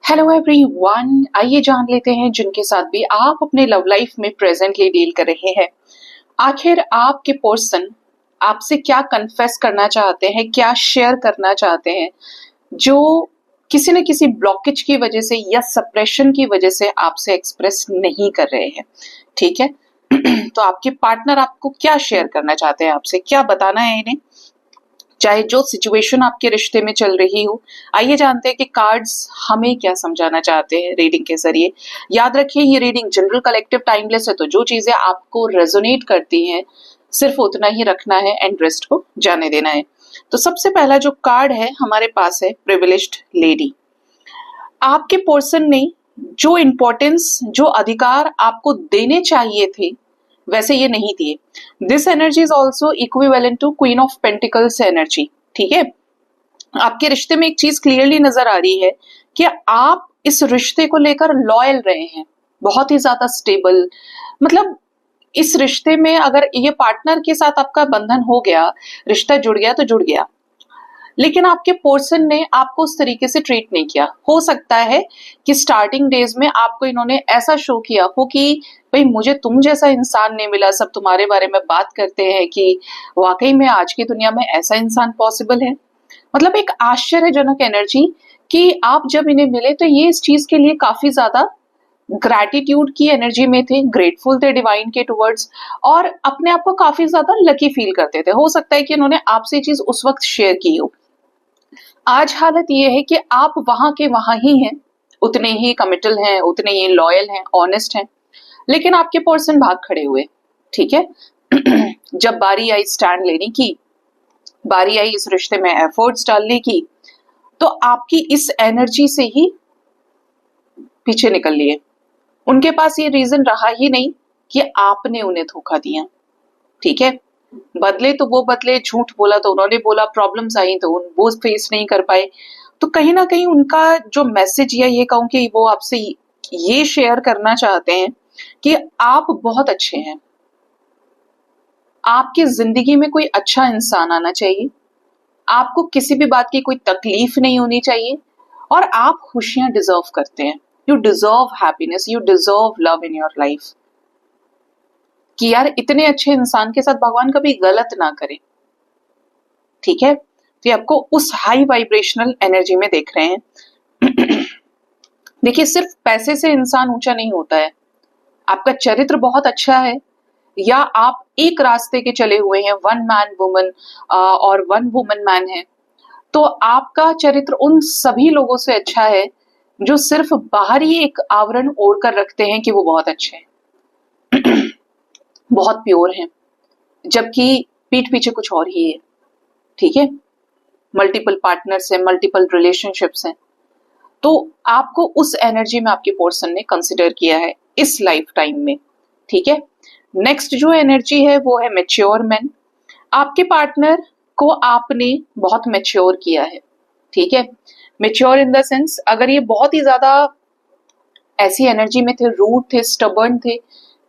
Hello everyone, आइए जान लेते हैं जिनके साथ भी आप अपने लव लाइफ में प्रेजेंटली डील कर रहे हैं। आखिर आपके पर्सन आपसे क्या कन्फेस करना चाहते हैं, क्या शेयर करना चाहते हैं, जो किसी न किसी ब्लॉकेज की वजह से या सप्रेशन की वजह से आपसे एक्सप्रेस नहीं कर रहे हैं। ठीक है। तो आपके पार्टनर आपको क्या शेयर करना चाहते हैं, आपसे क्या बताना है इन्हें, चाहे जो सिचुएशन आपके रिश्ते में चल रही हो। आइए जानते हैं कि कार्ड्स हमें क्या समझाना चाहते हैं रीडिंग के जरिए। याद रखिए, ये रीडिंग जनरल, कलेक्टिव, टाइमलेस है, तो जो चीजें आपको रेजोनेट करती हैं सिर्फ उतना ही रखना है एंड रेस्ट को जाने देना है। तो सबसे पहला जो कार्ड है हमारे पास है प्रिविलेज्ड लेडी। आपके पर्सन ने जो इंपॉर्टेंस, जो अधिकार आपको देने चाहिए थे वैसे ये नहीं दिए। This energy is also equivalent to queen of pentacles energy. ठीक है। आपके रिश्ते में एक चीज क्लियरली नजर आ रही है कि आप इस रिश्ते को लेकर लॉयल रहे हैं, बहुत ही ज्यादा स्टेबल। मतलब इस रिश्ते में अगर ये पार्टनर के साथ आपका बंधन हो गया, रिश्ता जुड़ गया तो जुड़ गया, लेकिन आपके पर्सन ने आपको उस तरीके से ट्रीट नहीं किया। हो सकता है कि स्टार्टिंग डेज में आपको इन्होंने ऐसा शो किया हो कि भाई मुझे तुम जैसा इंसान नहीं मिला, सब तुम्हारे बारे में बात करते हैं कि वाकई में आज की दुनिया में ऐसा इंसान पॉसिबल है। मतलब एक आश्चर्यजनक एनर्जी कि आप जब इन्हें मिले तो ये इस चीज के लिए काफी ज्यादा ग्रैटिट्यूड की एनर्जी में थे, ग्रेटफुल थे डिवाइन के टुवर्ड्स, और अपने आप को काफी ज्यादा लकी फील करते थे। हो सकता है कि इन्होंने आपसे चीज उस वक्त शेयर की हो। आज हालत ये है कि आप वहां के वहां ही हैं, उतने ही कमिटल हैं, उतने ही लॉयल हैं, ऑनेस्ट हैं, लेकिन आपके पर्सन भाग खड़े हुए। ठीक है। जब बारी आई स्टैंड लेने की, बारी आई इस रिश्ते में एफर्ट्स डालने की, तो आपकी इस एनर्जी से ही पीछे निकल लिए। उनके पास ये रीजन रहा ही नहीं कि आपने उन्हें धोखा दिया। ठीक है। बदले तो वो बदले, झूठ बोला तो उन्होंने बोला, प्रॉब्लम्स आई तो वो फेस नहीं कर पाए। तो कहीं ना कहीं उनका जो मैसेज, या ये कहूं कि वो आपसे ये शेयर करना चाहते हैं कि आप बहुत अच्छे हैं, आपकी जिंदगी में कोई अच्छा इंसान आना चाहिए, आपको किसी भी बात की कोई तकलीफ नहीं होनी चाहिए, और आप खुशियां डिजर्व करते हैं। You deserve happiness, you deserve love in your life. कि यार इतने अच्छे इंसान के साथ भगवान कभी गलत ना करे। ठीक है। तो आपको उस हाई वाइब्रेशनल एनर्जी में देख रहे हैं। देखिए, सिर्फ पैसे से इंसान ऊंचा नहीं होता है। आपका चरित्र बहुत अच्छा है, या आप एक रास्ते के चले हुए हैं, वन मैन वुमन और वन वुमन मैन है, तो आपका चरित्र उन सभी लोगों से अच्छा है जो सिर्फ बाहरी एक आवरण ओढ़ कर रखते हैं कि वो बहुत अच्छे हैं, बहुत प्योर हैं, जबकि पीठ पीछे कुछ और ही है। ठीक है। मल्टीपल पार्टनर्स हैं, मल्टीपल रिलेशनशिप्स हैं, तो आपको उस एनर्जी में आपके पर्सन ने कंसिडर किया है इस लाइफ टाइम में। ठीक है। नेक्स्ट जो एनर्जी है वो है मैच्योर मैन। आपके पार्टनर को आपने बहुत मैच्योर किया है। ठीक है। मैच्योर इन द सेंस, अगर ये बहुत ही ज्यादा ऐसी एनर्जी में थे, रूड थे, स्टबर्न थे,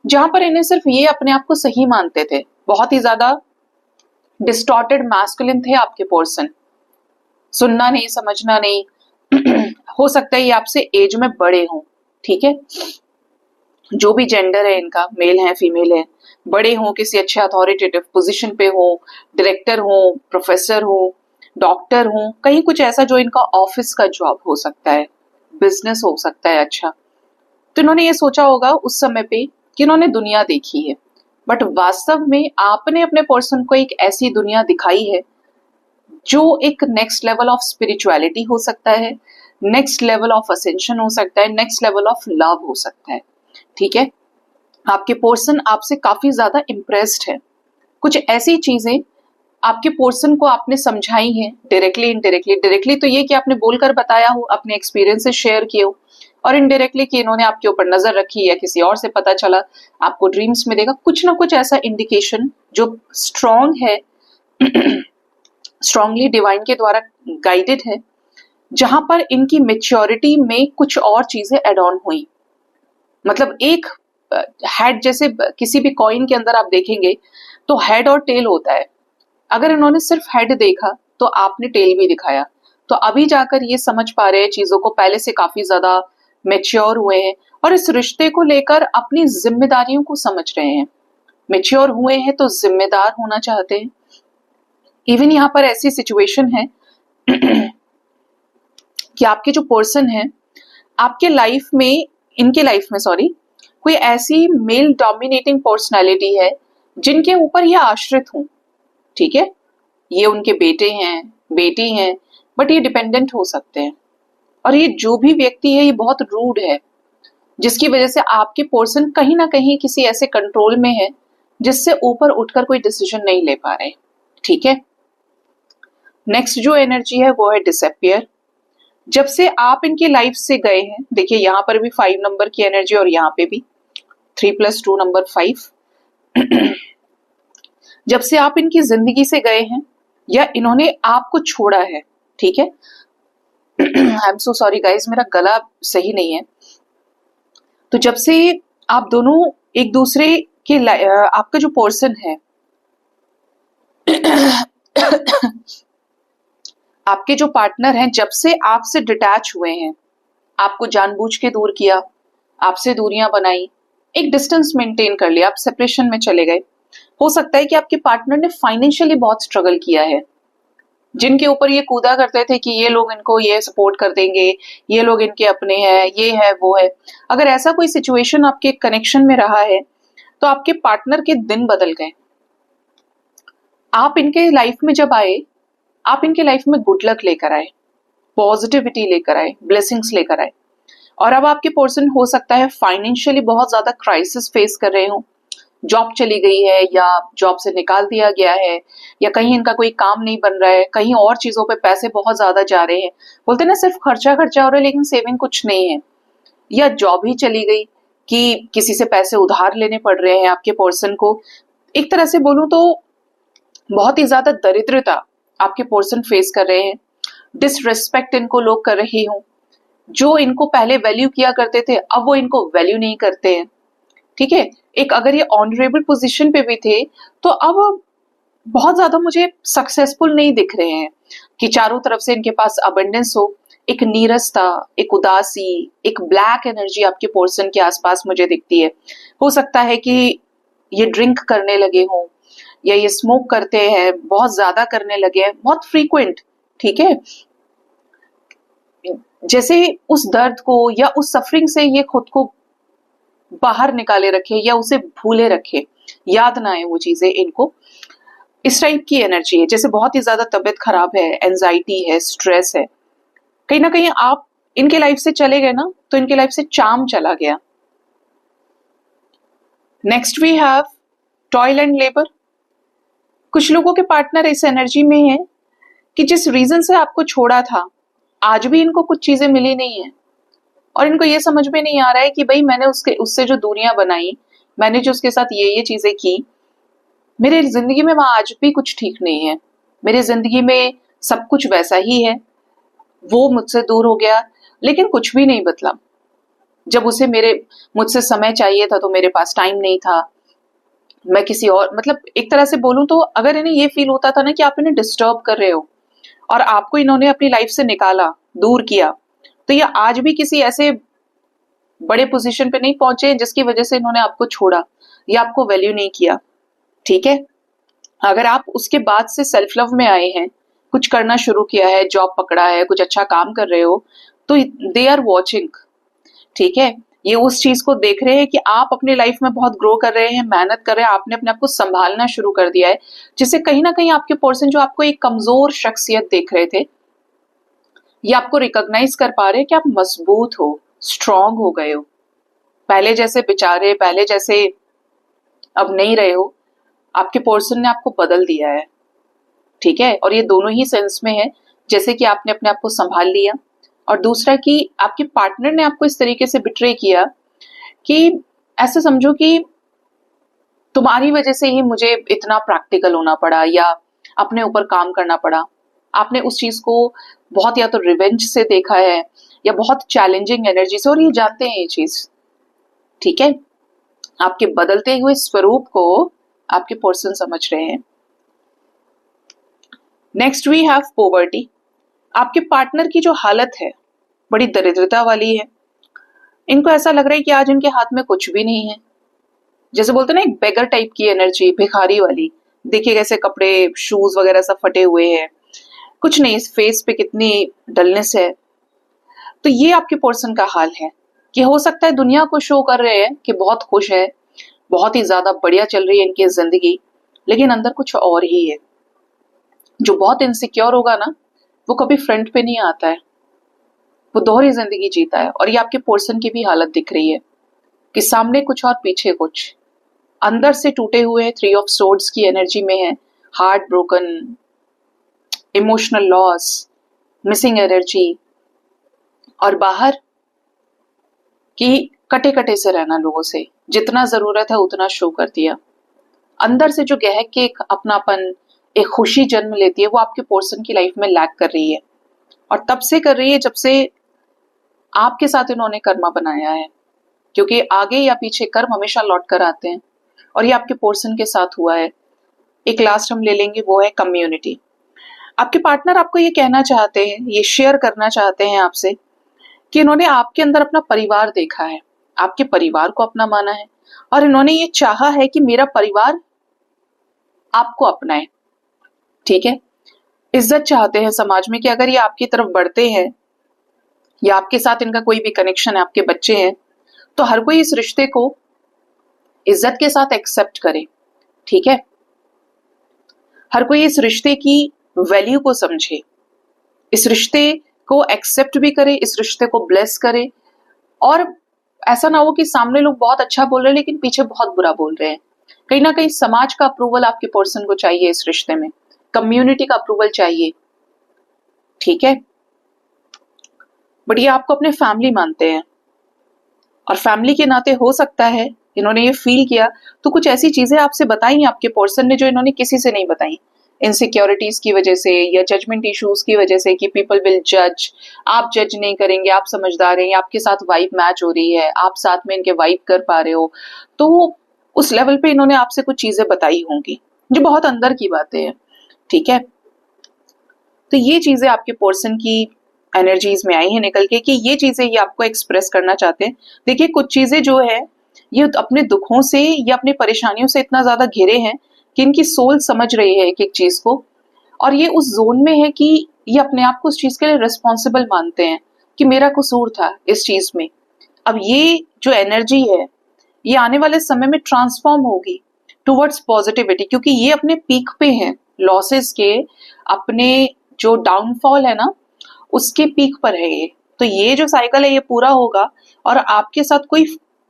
जहां पर इन्हें सिर्फ ये अपने आप को सही मानते थे, बहुत ही ज्यादा डिस्टॉर्टेड मैस्कुलिन थे आपके पर्सन, सुनना नहीं, समझना नहीं। हो सकता है ये आपसे एज में बड़े हों। ठीक है। जो भी जेंडर है इनका, मेल है फीमेल है, बड़े हों, किसी अच्छे अथॉरिटेटिव पोजीशन पे हो, डायरेक्टर हो, प्रोफेसर हो, डॉक्टर हो, कहीं कुछ ऐसा जो इनका ऑफिस का जॉब हो सकता है, बिजनेस हो सकता है। अच्छा, तो इन्होंने ये सोचा होगा उस समय पे कि इन्होंने दुनिया देखी है, बट वास्तव में आपने अपने पर्सन को एक ऐसी दुनिया दिखाई है जो एक नेक्स्ट लेवल ऑफ स्पिरिचुअलिटी हो सकता है, नेक्स्ट लेवल ऑफ असेंशन हो सकता है, नेक्स्ट लेवल ऑफ लव हो सकता है। ठीक है। आपके पर्सन आपसे काफी ज्यादा इम्प्रेस्ड है। कुछ ऐसी चीजें आपके पर्सन को आपने समझाई हैं, डायरेक्टली इनडायरेक्टली। डायरेक्टली तो ये कि आपने बोलकर बताया हो, अपने एक्सपीरियंसेस शेयर किए हो, और इनडायरेक्टली कि इन्होंने आपके ऊपर नजर रखी या किसी और से पता चला, आपको ड्रीम्स में देखा, कुछ ना कुछ ऐसा इंडिकेशन जो स्ट्रॉन्ग है, स्ट्रांगली डिवाइन के द्वारा गाइडेड है, जहां पर इनकी मेच्योरिटी में कुछ और चीजें एड ऑन हुई। मतलब एक हेड, जैसे किसी भी कॉइन के अंदर आप देखेंगे तो हेड और टेल होता है। अगर इन्होंने सिर्फ हेड देखा तो आपने टेल भी दिखाया, तो अभी जाकर ये समझ पा रहे हैं चीजों को, पहले से काफी ज्यादा मेच्योर हुए हैं और इस रिश्ते को लेकर अपनी जिम्मेदारियों को समझ रहे हैं। मेच्योर हुए हैं तो जिम्मेदार होना चाहते हैं। इवन यहाँ पर ऐसी सिचुएशन है कि आपके जो पर्सन है, आपके लाइफ में, इनके लाइफ में सॉरी, कोई ऐसी मेल डोमिनेटिंग पर्सनालिटी है जिनके ऊपर ये आश्रित हूं। ठीक है, ये उनके बेटे हैं, बेटी हैं, बट ये डिपेंडेंट हो सकते हैं। और ये जो भी व्यक्ति है ये बहुत रूड है, जिसकी वजह से आपके पर्सन कहीं ना कहीं किसी ऐसे कंट्रोल में है जिससे ऊपर उठकर कोई डिसीजन नहीं ले पा रहे। ठीक है, नेक्स्ट जो एनर्जी है वो है डिसअपियर। जब से आप इनकी लाइफ से गए हैं, देखिए यहाँ पर भी 5 नंबर की एनर्जी और यहाँ पे भी 3 + 2 नंबर 5। जब से आप इनकी जिंदगी से गए हैं या इन्होंने आपको छोड़ा है, ठीक है, I am so sorry guys, मेरा गला सही नहीं है। तो जब से आप दोनों एक दूसरे के आपका जो पर्सन है आपके जो पार्टनर हैं, जब से आपसे डिटैच हुए हैं, आपको जानबूझ के दूर किया, आपसे दूरियां बनाई, एक डिस्टेंस मेंटेन कर लिया, आप सेपरेशन में चले गए। हो सकता है कि आपके पार्टनर ने फाइनेंशियली बहुत स्ट्रगल किया है, जिनके ऊपर ये कूदा करते थे कि ये लोग इनको ये सपोर्ट कर देंगे, ये लोग इनके अपने हैं, ये है वो है। अगर ऐसा कोई सिचुएशन आपके कनेक्शन में रहा है तो आपके पार्टनर के दिन बदल गए। आप इनके लाइफ में जब आए, आप इनके लाइफ में गुड लक लेकर आए, पॉजिटिविटी लेकर आए, ब्लेसिंग्स लेकर आए। और अब आपके पर्सन हो सकता है फाइनेंशियली बहुत ज्यादा क्राइसिस फेस कर रहे हो, जॉब चली गई है या जॉब से निकाल दिया गया है, या कहीं इनका कोई काम नहीं बन रहा है, कहीं और चीजों पे पैसे बहुत ज्यादा जा रहे हैं। बोलते ना सिर्फ खर्चा खर्चा हो रहा है लेकिन सेविंग कुछ नहीं है, या जॉब ही चली गई कि किसी से पैसे उधार लेने पड़ रहे हैं आपके पर्सन को। एक तरह से बोलूं तो बहुत ही ज्यादा दरिद्रता आपके पर्सन फेस कर रहे हैं। डिसरिस्पेक्ट इनको लोग कर रहे हो, जो इनको पहले वैल्यू किया करते थे अब वो इनको वैल्यू नहीं करते हैं। ठीक है, एक अगर ये ऑनरेबल पोजीशन पे भी थे तो अब बहुत ज्यादा मुझे सक्सेसफुल नहीं दिख रहे हैं कि चारों तरफ से इनके पास अबंडेंस हो। एक नीरसता, एक उदासी, एक ब्लैक एनर्जी आपके पर्सन के आसपास मुझे दिखती है। हो सकता है कि ये ड्रिंक करने लगे हों, या ये स्मोक करते हैं, बहुत ज्यादा करने लगे हैं, बहुत फ्रीक्वेंट। ठीक है, जैसे उस दर्द को या उस सफरिंग से ये खुद को बाहर निकाले रखे या उसे भूले रखे, याद ना आए वो चीजें इनको। इस टाइप की एनर्जी है, जैसे बहुत ही ज्यादा तबीयत खराब है, एंजाइटी है, स्ट्रेस है। कहीं ना कहीं आप इनके लाइफ से चले गए ना तो इनके लाइफ से चार्म चला गया। Next we have toil and labour. कुछ लोगों के पार्टनर इस एनर्जी में है कि जिस रीजन से आपको छोड़ा था आज भी इनको कुछ चीजें मिली नहीं है, और इनको ये समझ में नहीं आ रहा है कि भाई मैंने उससे जो दूरियां बनाई, मैंने जो उसके साथ ये चीजें की, मेरे जिंदगी में वहां आज भी कुछ ठीक नहीं है। मेरे जिंदगी में सब कुछ वैसा ही है, वो मुझसे दूर हो गया लेकिन कुछ भी नहीं बदला। जब उसे मुझसे समय चाहिए था तो मेरे पास टाइम नहीं था। मैं किसी और, मतलब एक तरह से बोलूं तो अगर इन्हें ये फील होता था ना कि आप इन्हें डिस्टर्ब कर रहे हो और आपको इन्होंने अपनी लाइफ से निकाला, दूर किया, तो ये आज भी किसी ऐसे बड़े पोजीशन पे नहीं पहुंचे जिसकी वजह से इन्होंने आपको छोड़ा या आपको वैल्यू नहीं किया। ठीक है, अगर आप उसके बाद से सेल्फ लव में आए हैं, कुछ करना शुरू किया है, जॉब पकड़ा है, कुछ अच्छा काम कर रहे हो, तो दे आर वॉचिंग। ठीक है, ये उस चीज को देख रहे हैं कि आप अपनी लाइफ में बहुत ग्रो कर रहे हैं, मेहनत कर रहे हैं, आपने अपने आप को संभालना शुरू कर दिया है, जिससे कहीं ना कहीं आपके पर्सन जो आपको एक कमजोर शख्सियत देख रहे थे, ये आपको रिकॉग्नाइज कर पा रहे हैं कि आप मजबूत हो, स्ट्रांग हो गए हो। पहले जैसे बेचारे, पहले जैसे अब नहीं रहे हो। आपके पर्सन ने आपको बदल दिया है। ठीक है, और ये दोनों ही सेंस में है, जैसे कि आपने अपने आप को संभाल लिया, और दूसरा कि आपके पार्टनर ने आपको इस तरीके से बिट्रे किया कि ऐसे समझो कि तुम्हारी वजह से ही मुझे इतना प्रैक्टिकल होना पड़ा या अपने ऊपर काम करना पड़ा। आपने उस चीज को बहुत या तो रिवेंज से देखा है या बहुत चैलेंजिंग एनर्जी से, और ये जानते हैं ये चीज। ठीक है, आपके बदलते हुए स्वरूप को आपके पर्सन समझ रहे हैं। Next we have poverty. आपके पार्टनर की जो हालत है बड़ी दरिद्रता वाली है। इनको ऐसा लग रहा है कि आज इनके हाथ में कुछ भी नहीं है। जैसे बोलते हैं ना, एक बेगर टाइप की एनर्जी, भिखारी वाली। देखिए कैसे कपड़े, शूज वगैरह सब फटे हुए हैं, कुछ नहीं, इस फेस पे कितनी डलनेस है। तो ये आपके पर्सन का हाल है कि हो सकता है दुनिया को शो कर रहे हैं कि बहुत खुश है, बहुत ही ज्यादा बढ़िया चल रही है इनकी जिंदगी, लेकिन अंदर कुछ और ही है। जो बहुत इनसिक्योर होगा ना, वो कभी फ्रंट पे नहीं आता है, वो दोहरी जिंदगी जीता है। और ये आपके पर्सन की भी हालत दिख रही है कि सामने कुछ और पीछे कुछ, अंदर से टूटे हुए, 3 ऑफ सोर्ड्स की एनर्जी में है, heart broken, emotional loss, missing energy, और बाहर कि कटे कटे से रहना लोगों से, जितना जरूरत है उतना शो कर दिया। अंदर से जो गहक के एक अपनापन, एक खुशी जन्म लेती है, वो आपके पर्सन की लाइफ में लैक कर रही है। और तब से कर रही है जब से आपके साथ इन्होंने कर्मा बनाया है, क्योंकि आगे या पीछे कर्म हमेशा लौट कर आते हैं, और ये आपके पर्सन के साथ हुआ है। एक लास्ट हम ले लेंगे, वो है कम्युनिटी। आपके पार्टनर आपको ये कहना चाहते हैं, ये शेयर करना चाहते हैं आपसे कि इन्होंने आपके अंदर अपना परिवार देखा है, आपके परिवार को अपना माना है, और इन्होंने ये चाहा है कि मेरा परिवार आपको अपनाए। ठीक है, इज्जत चाहते हैं समाज में कि अगर ये आपकी तरफ बढ़ते हैं या आपके साथ इनका कोई भी कनेक्शन है, आपके बच्चे हैं, तो हर कोई इस रिश्ते को इज्जत के साथ एक्सेप्ट करे। ठीक है, हर कोई इस रिश्ते की वैल्यू को समझे, इस रिश्ते को एक्सेप्ट भी करे, इस रिश्ते को ब्लेस करे। और ऐसा ना हो कि सामने लोग बहुत अच्छा बोल रहे हैं लेकिन पीछे बहुत बुरा बोल रहे हैं। कहीं ना कहीं समाज का अप्रूवल आपके पर्सन को चाहिए इस रिश्ते में, कम्युनिटी का अप्रूवल चाहिए। ठीक है, बट ये आपको अपने फैमिली मानते हैं, और फैमिली के नाते हो सकता है इन्होंने ये फील किया तो कुछ ऐसी चीजें आपसे बताई आपके पर्सन ने जो इन्होंने किसी से नहीं बताई, इनसिक्योरिटीज की वजह से या जजमेंट इश्यूज की वजह से, कि पीपल विल जज, आप जज नहीं करेंगे, आप समझदार हैं, आपके साथ वाइब मैच हो रही है, आप साथ में इनके वाइब कर पा रहे हो, तो उस लेवल पे इन्होंने आपसे कुछ चीजें बताई होंगी जो बहुत अंदर की बातें हैं। ठीक है, तो ये चीजें आपके पर्सन की एनर्जीज में आई है निकल के कि ये चीजें ये आपको एक्सप्रेस करना चाहते हैं। देखिए कुछ चीजें जो है ये अपने दुखों से या अपनी परेशानियों से इतना ज्यादा घिरे हैं कि इनकी सोल समझ रही है एक एक चीज को, और ये उस जोन में है कि ये अपने आप को उस चीज के लिए रिस्पॉन्सिबल मानते हैं कि मेरा कसूर था इस चीज में। अब ये जो एनर्जी है ये आने वाले समय में ट्रांसफॉर्म होगी टुवर्ड्स पॉजिटिविटी, क्योंकि ये अपने पीक पे हैं लॉसेस के, अपने जो डाउनफॉल है ना उसके पीक पर है ये। तो ये जो साइकिल है ये पूरा होगा और आपके साथ कोई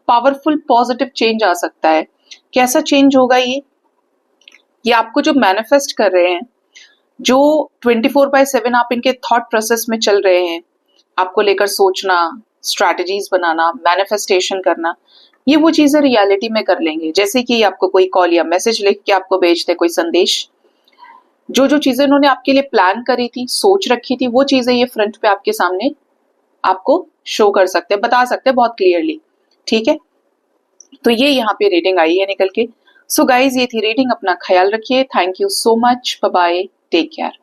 पावरफुल पॉजिटिव चेंज आ सकता है। कैसा चेंज होगा ये आपको जो मैनिफेस्ट कर रहे हैं, जो 24/7 आप इनके थॉट प्रोसेस में चल रहे हैं, आपको लेकर सोचना, स्ट्रैटेजीज बनाना, मैनिफेस्टेशन करना, ये वो चीजें रियलिटी में कर लेंगे। जैसे कि आपको कोई कॉल या मैसेज लिख के आपको भेजते, कोई संदेश, जो जो चीजें उन्होंने आपके लिए प्लान करी थी, सोच रखी थी, वो चीजें ये फ्रंट पे आपके सामने आपको शो कर सकते हैं, बता सकते हैं बहुत क्लियरली। ठीक है, तो ये यहाँ पे रीडिंग आई है निकल के। सो गाइज ये थी रीडिंग, अपना ख्याल रखिए। Thank you so much, bye bye, take care.